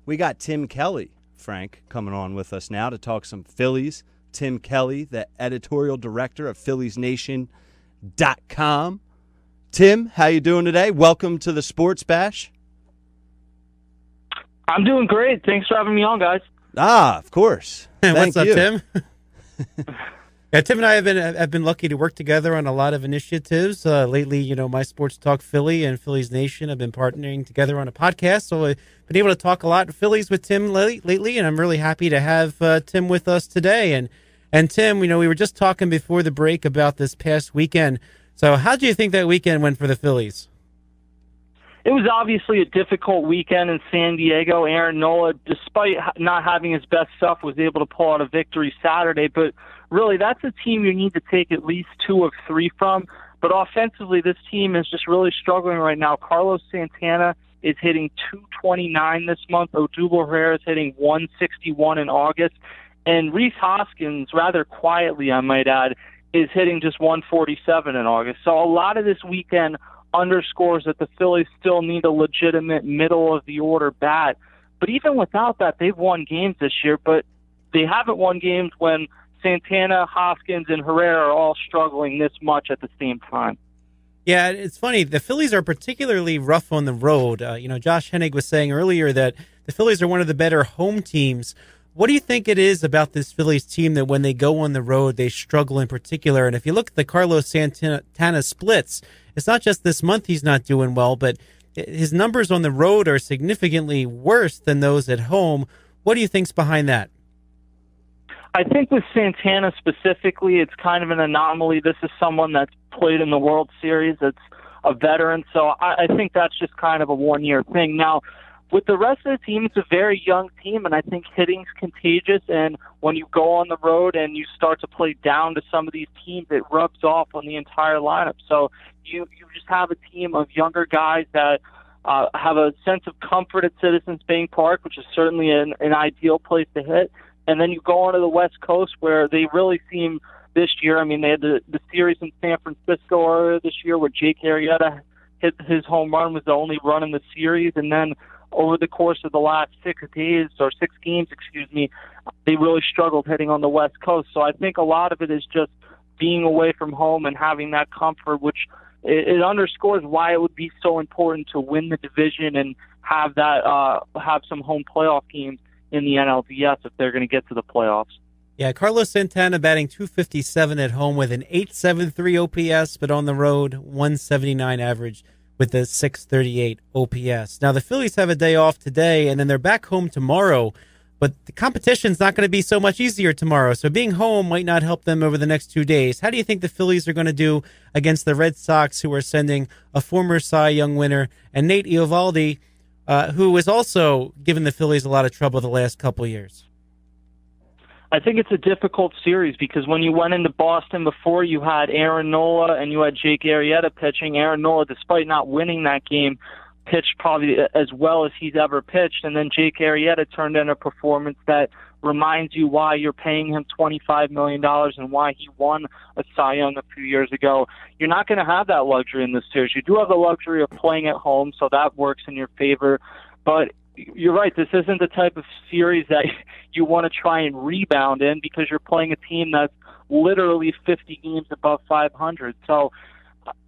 We got Tim Kelly, Frank, coming on with us now to talk some Phillies. Tim Kelly, the editorial director of PhilliesNation.com. Tim, how you doing today? Welcome to the Sports Bash. I'm doing great. Thanks for having me on, guys. Of course. What's up, you. Tim? Yeah, Tim and I have been lucky to work together on a lot of initiatives lately. My Sports Talk Philly and Phillies Nation have been partnering together on a podcast, so I've been able to talk a lot Phillies with Tim lately, and I'm really happy to have Tim with us today. And Tim, we were just talking before the break about this past weekend. So how do you think that weekend went for the Phillies? It was obviously a difficult weekend in San Diego. Aaron Nola, despite not having his best stuff, was able to pull out a victory Saturday. But really, that's a team you need to take at least 2 of 3 from. But offensively, this team is just really struggling right now. Carlos Santana is hitting .229 this month. Odubel Herrera is hitting .161 in August. And Rhys Hoskins, rather quietly, I might add, is hitting just .147 in August. So a lot of this weekend underscores that the Phillies still need a legitimate middle-of-the-order bat. But even without that, they've won games this year, but they haven't won games when Santana, Hoskins, and Herrera are all struggling this much at the same time. Yeah, it's funny. The Phillies are particularly rough on the road. Josh Hennig was saying earlier that the Phillies are one of the better home teams. What do you think it is about this Phillies team that when they go on the road, they struggle in particular? And if you look at the Carlos Santana splits, it's not just this month he's not doing well, but his numbers on the road are significantly worse than those at home. What do you think's behind that? I think with Santana specifically, it's kind of an anomaly. This is someone that's played in the World Series. It's a veteran, so I think that's just kind of a one-year thing. Now, with the rest of the team, it's a very young team, and I think hitting's contagious, and when you go on the road and you start to play down to some of these teams, it rubs off on the entire lineup. So you just have a team of younger guys that have a sense of comfort at Citizens Bank Park, which is certainly an ideal place to hit, and then you go onto the West Coast where they really seem this year. I mean, they had the series in San Francisco earlier this year where Jake Arrieta hit his home run, was the only run in the series, and then over the course of the last 6 games, they really struggled hitting on the West Coast. So I think a lot of it is just being away from home and having that comfort, which it underscores why it would be so important to win the division and have some home playoff games in the NLDS if they're going to get to the playoffs. Yeah, Carlos Santana batting .257 at home with an .873 OPS, but on the road, .179 average with a .638 OPS. Now, the Phillies have a day off today, and then they're back home tomorrow, but the competition's not going to be so much easier tomorrow, so being home might not help them over the next 2 days. How do you think the Phillies are going to do against the Red Sox, who are sending a former Cy Young winner, and Nate Eovaldi, who has also given the Phillies a lot of trouble the last couple of years? I think it's a difficult series because when you went into Boston before, you had Aaron Nola and you had Jake Arrieta pitching. Aaron Nola, despite not winning that game, pitched probably as well as he's ever pitched. And then Jake Arrieta turned in a performance that reminds you why you're paying him $25 million and why he won a Cy Young a few years ago. You're not going to have that luxury in this series. You do have the luxury of playing at home, so that works in your favor. But you're right, this isn't the type of series that you want to try and rebound in because you're playing a team that's literally 50 games above 500. So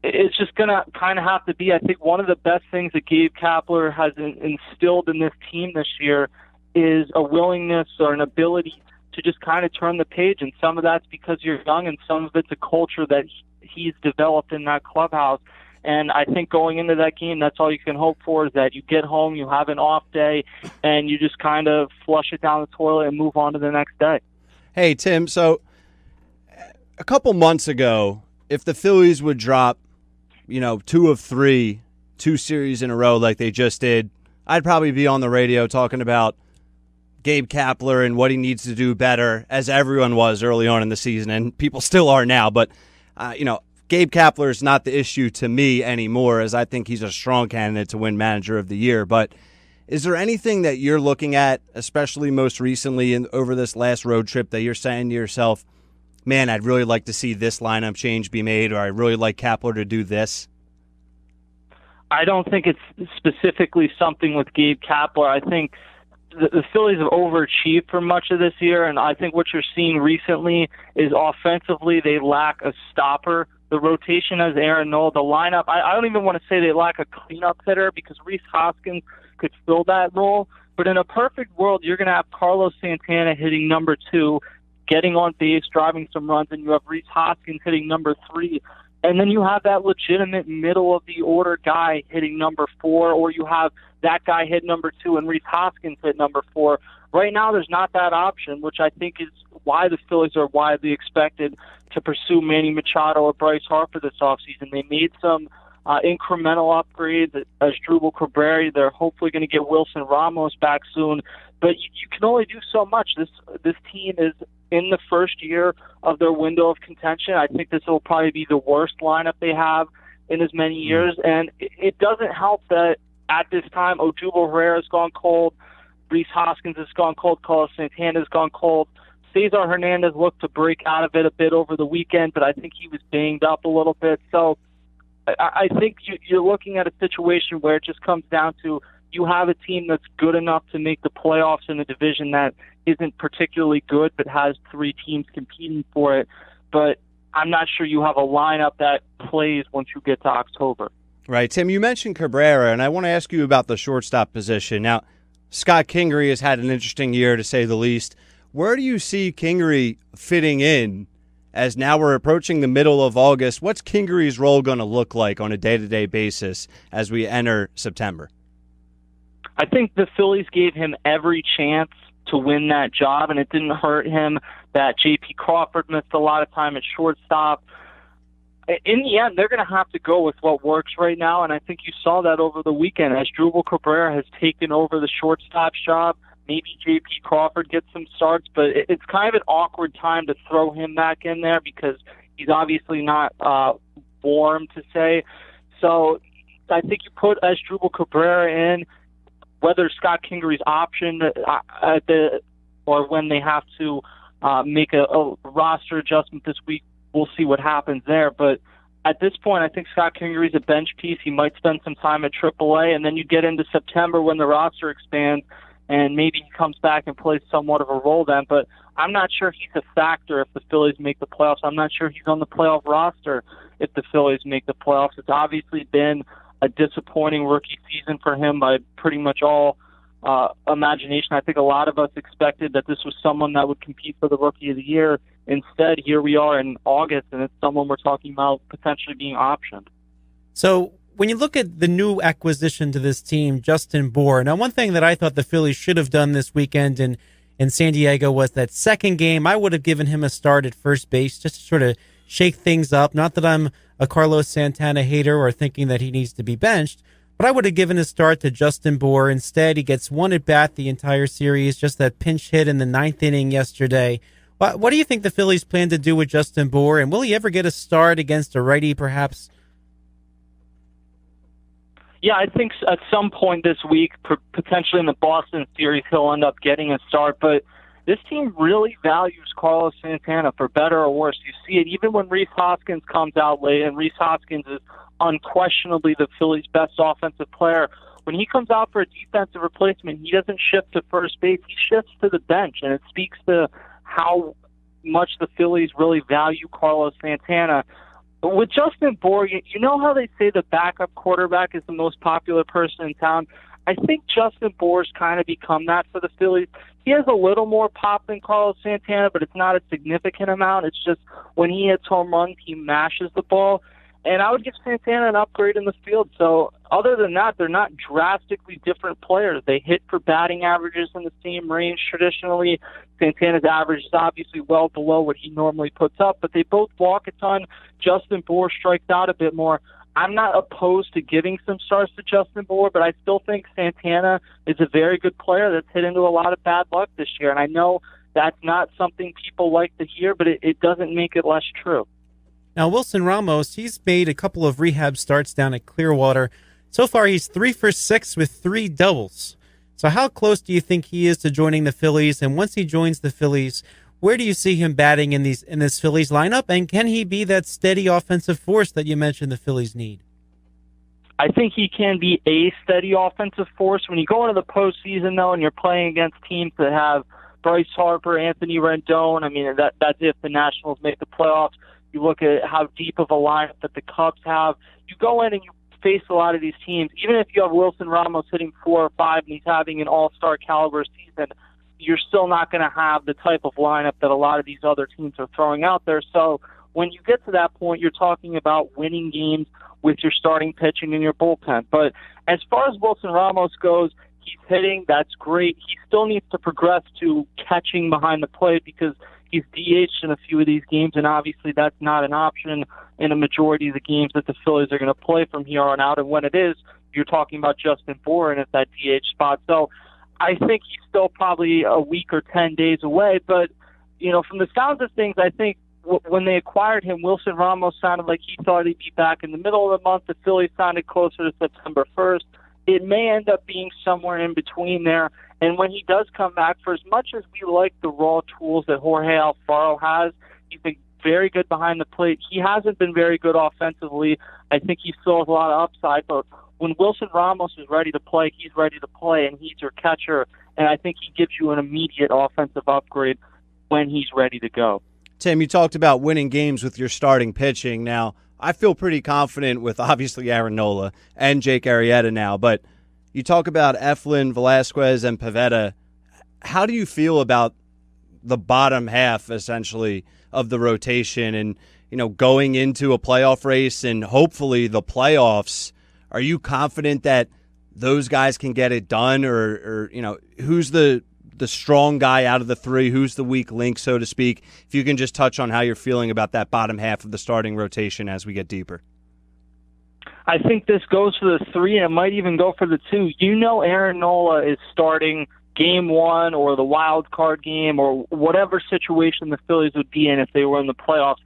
it's just going to kind of have to be, I think, one of the best things that Gabe Kapler has instilled in this team this year is a willingness or an ability to just kind of turn the page. And some of that's because you're young and some of it's a culture that he's developed in that clubhouse. And I think going into that game, that's all you can hope for is that you get home, you have an off day, and you just kind of flush it down the toilet and move on to the next day. Hey, Tim, so a couple months ago, if the Phillies would drop, 2 of 3, 2 series in a row like they just did, I'd probably be on the radio talking about Gabe Kapler and what he needs to do better, as everyone was early on in the season, and people still are now. But, Gabe Kapler is not the issue to me anymore, as I think he's a strong candidate to win Manager of the Year. But is there anything that you're looking at, especially most recently over this last road trip, that you're saying to yourself, man, I'd really like to see this lineup change be made, or I'd really like Kapler to do this? I don't think it's specifically something with Gabe Kapler. I think the Phillies have overachieved for much of this year, and I think what you're seeing recently is offensively they lack a stopper. The rotation has Aaron Nola. The lineup, I don't even want to say they lack a cleanup hitter because Rhys Hoskins could fill that role. But in a perfect world, you're going to have Carlos Santana hitting number 2, getting on base, driving some runs, and you have Rhys Hoskins hitting number 3. And then you have that legitimate middle-of-the-order guy hitting number 4, or you have that guy hit number 2 and Rhys Hoskins hit number 4. Right now, there's not that option, which I think is why the Phillies are widely expected to pursue Manny Machado or Bryce Harper this offseason. They made some incremental upgrades as Asdrubal Cabrera. They're hopefully going to get Wilson Ramos back soon. But you can only do so much. This team is in the first year of their window of contention. I think this will probably be the worst lineup they have in as many years. And it doesn't help that at this time, Odubel Herrera has gone cold, Rhys Hoskins has gone cold, Carlos Santana has gone cold. Cesar Hernandez looked to break out of it a bit over the weekend, but I think he was banged up a little bit. So I think you're looking at a situation where it just comes down to you have a team that's good enough to make the playoffs in a division that isn't particularly good but has 3 teams competing for it. But I'm not sure you have a lineup that plays once you get to October. Right. Tim, you mentioned Cabrera, and I want to ask you about the shortstop position. Now, Scott Kingery has had an interesting year, to say the least. Where do you see Kingery fitting in as now we're approaching the middle of August? What's Kingery's role going to look like on a day-to-day basis as we enter September? I think the Phillies gave him every chance to win that job, and it didn't hurt him that J.P. Crawford missed a lot of time at shortstop. In the end, they're going to have to go with what works right now, and I think you saw that over the weekend. Asdrubal Cabrera has taken over the shortstop's job. Maybe J.P. Crawford gets some starts, but it's kind of an awkward time to throw him back in there because he's obviously not warm, to say. So I think you put Asdrubal Cabrera in, whether Scott Kingery's option or when they have to make a roster adjustment this week, we'll see what happens there. But at this point, I think Scott Kingery's a bench piece. He might spend some time at AAA, and then you get into September when the roster expands, and maybe he comes back and plays somewhat of a role then. But I'm not sure he's a factor if the Phillies make the playoffs. I'm not sure he's on the playoff roster if the Phillies make the playoffs. It's obviously been a disappointing rookie season for him by pretty much all imagination. I think a lot of us expected that this was someone that would compete for the Rookie of the Year. Instead, here we are in August, and it's someone we're talking about potentially being optioned. So when you look at the new acquisition to this team, Justin Bour, now one thing that I thought the Phillies should have done this weekend in San Diego was that second game, I would have given him a start at first base just to sort of shake things up. Not that I'm a Carlos Santana hater or thinking that he needs to be benched, but I would have given a start to Justin Bour. Instead, he gets one at bat the entire series, just that pinch hit in the 9th inning yesterday. What do you think the Phillies plan to do with Justin Bour, and will he ever get a start against a righty, perhaps? Yeah, I think at some point this week, potentially in the Boston series, he'll end up getting a start. But this team really values Carlos Santana, for better or worse. You see it even when Rhys Hoskins comes out late, and Rhys Hoskins is unquestionably the Phillies' best offensive player. When he comes out for a defensive replacement, he doesn't shift to first base. He shifts to the bench, and it speaks to how much the Phillies really value Carlos Santana. But with Justin Bour, you know how they say the backup quarterback is the most popular person in town? I think Justin Bour's kind of become that for the Phillies. He has a little more pop than Carlos Santana, but it's not a significant amount. It's just when he hits home runs, he mashes the ball. And I would give Santana an upgrade in the field. So other than that, they're not drastically different players. They hit for batting averages in the same range traditionally. Santana's average is obviously well below what he normally puts up, but they both walk a ton. Justin Bour strikes out a bit more. I'm not opposed to giving some starts to Justin Bour, but I still think Santana is a very good player that's hit into a lot of bad luck this year. And I know that's not something people like to hear, but it doesn't make it less true. Now, Wilson Ramos, he's made a couple of rehab starts down at Clearwater. So far, he's 3 for 6 with 3 doubles. So how close do you think he is to joining the Phillies? And once he joins the Phillies, where do you see him batting in this Phillies lineup? And can he be that steady offensive force that you mentioned the Phillies need? I think he can be a steady offensive force. When you go into the postseason, though, and you're playing against teams that have Bryce Harper, Anthony Rendon, I mean, that's if the Nationals make the playoffs. You look at how deep of a lineup that the Cubs have. You go in and you face a lot of these teams. Even if you have Wilson Ramos hitting 4 or 5 and he's having an all-star caliber season, you're still not going to have the type of lineup that a lot of these other teams are throwing out there. So when you get to that point, you're talking about winning games with your starting pitching and your bullpen. But as far as Wilson Ramos goes, he's hitting. That's great. He still needs to progress to catching behind the plate because he's DH'd in a few of these games, and obviously that's not an option in a majority of the games that the Phillies are going to play from here on out. And when it is, you're talking about Justin Bourne at that DH spot. So I think he's still probably a week or 10 days away. But, from the sounds of things, I think when they acquired him, Wilson Ramos sounded like he thought he'd be back in the middle of the month. The Phillies sounded closer to September 1st. It may end up being somewhere in between there. And when he does come back, for as much as we like the raw tools that Jorge Alfaro has, he's been very good behind the plate. He hasn't been very good offensively. I think he still has a lot of upside. But when Wilson Ramos is ready to play, he's ready to play, and he's your catcher. And I think he gives you an immediate offensive upgrade when he's ready to go. Tim, you talked about winning games with your starting pitching. Now, I feel pretty confident with obviously Aaron Nola and Jake Arrieta now, but you talk about Eflin, Velasquez, and Pivetta. How do you feel about the bottom half, essentially, of the rotation and, going into a playoff race and hopefully the playoffs? Are you confident that those guys can get it done, or who's the strong guy out of the three? Who's the weak link, so to speak? If you can just touch on how you're feeling about that bottom half of the starting rotation as we get deeper. I think this goes for the 3, and it might even go for the 2. Aaron Nola is starting game 1 or the wild card game or whatever situation the Phillies would be in if they were in the playoffs.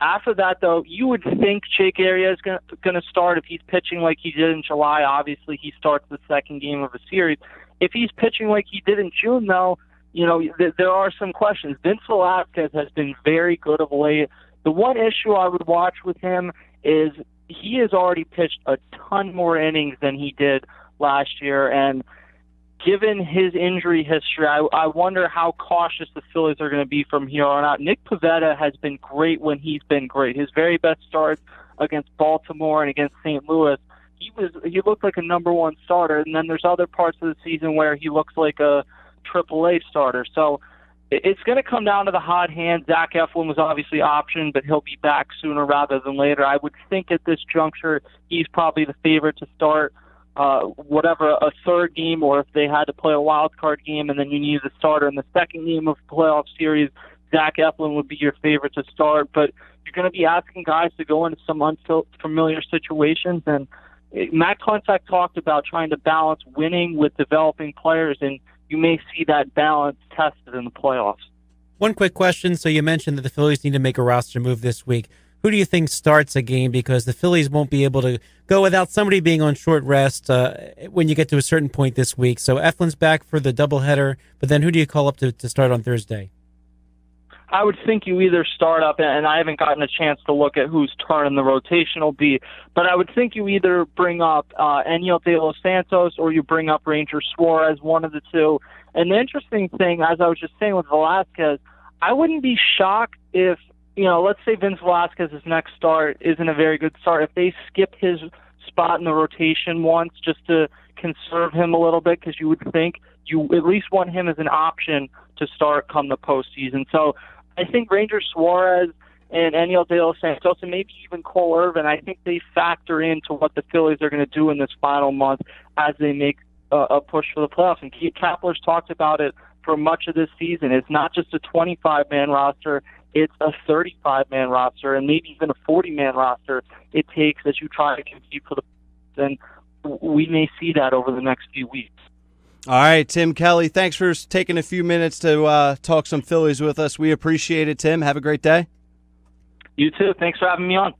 After that, though, you would think Jake Arrieta is going to start if he's pitching like he did in July. Obviously, he starts the second game of a series. If he's pitching like he did in June, though, there are some questions. Vince Velasquez has been very good of late. The one issue I would watch with him is he has already pitched a ton more innings than he did last year, and given his injury history, I wonder how cautious the Phillies are going to be from here on out. Nick Pivetta has been great when he's been great. His very best starts against Baltimore and against St. Louis, he looked like a number 1 starter, and then there's other parts of the season where he looks like a AAA starter. So it's going to come down to the hot hand. Zach Eflin was obviously optioned, but he'll be back sooner rather than later. I would think at this juncture he's probably the favorite to start a third game, or if they had to play a wild card game and then you needed a starter in the second game of the playoff series, Zach Eflin would be your favorite to start. But you're going to be asking guys to go into some unfamiliar situations, and Matt Klentak talked about trying to balance winning with developing players, and you may see that balance tested in the playoffs. One quick question. So you mentioned that the Phillies need to make a roster move this week. Who do you think starts a game? Because the Phillies won't be able to go without somebody being on short rest when you get to a certain point this week. So Eflin's back for the doubleheader, but then who do you call up to start on Thursday? I would think you either start up, and I haven't gotten a chance to look at whose turn in the rotation will be, but I would think you either bring up Enyel De Los Santos or you bring up Ranger Suarez, one of the two. And the interesting thing, as I was just saying with Velasquez, I wouldn't be shocked if, let's say Vince Velasquez's next start isn't a very good start. If they skip his spot in the rotation once just to conserve him a little bit, because you would think you at least want him as an option to start come the postseason. So I think Ranger Suarez and Enyel De Los Santos and maybe even Cole Irvin, I think they factor into what the Phillies are going to do in this final month as they make a push for the playoffs. And Keith Kapler's talked about it for much of this season. It's not just a 25-man roster. It's a 35-man roster and maybe even a 40-man roster it takes as you try to compete for the playoffs. And we may see that over the next few weeks. All right, Tim Kelly, thanks for taking a few minutes to talk some Phillies with us. We appreciate it, Tim. Have a great day. You too. Thanks for having me on.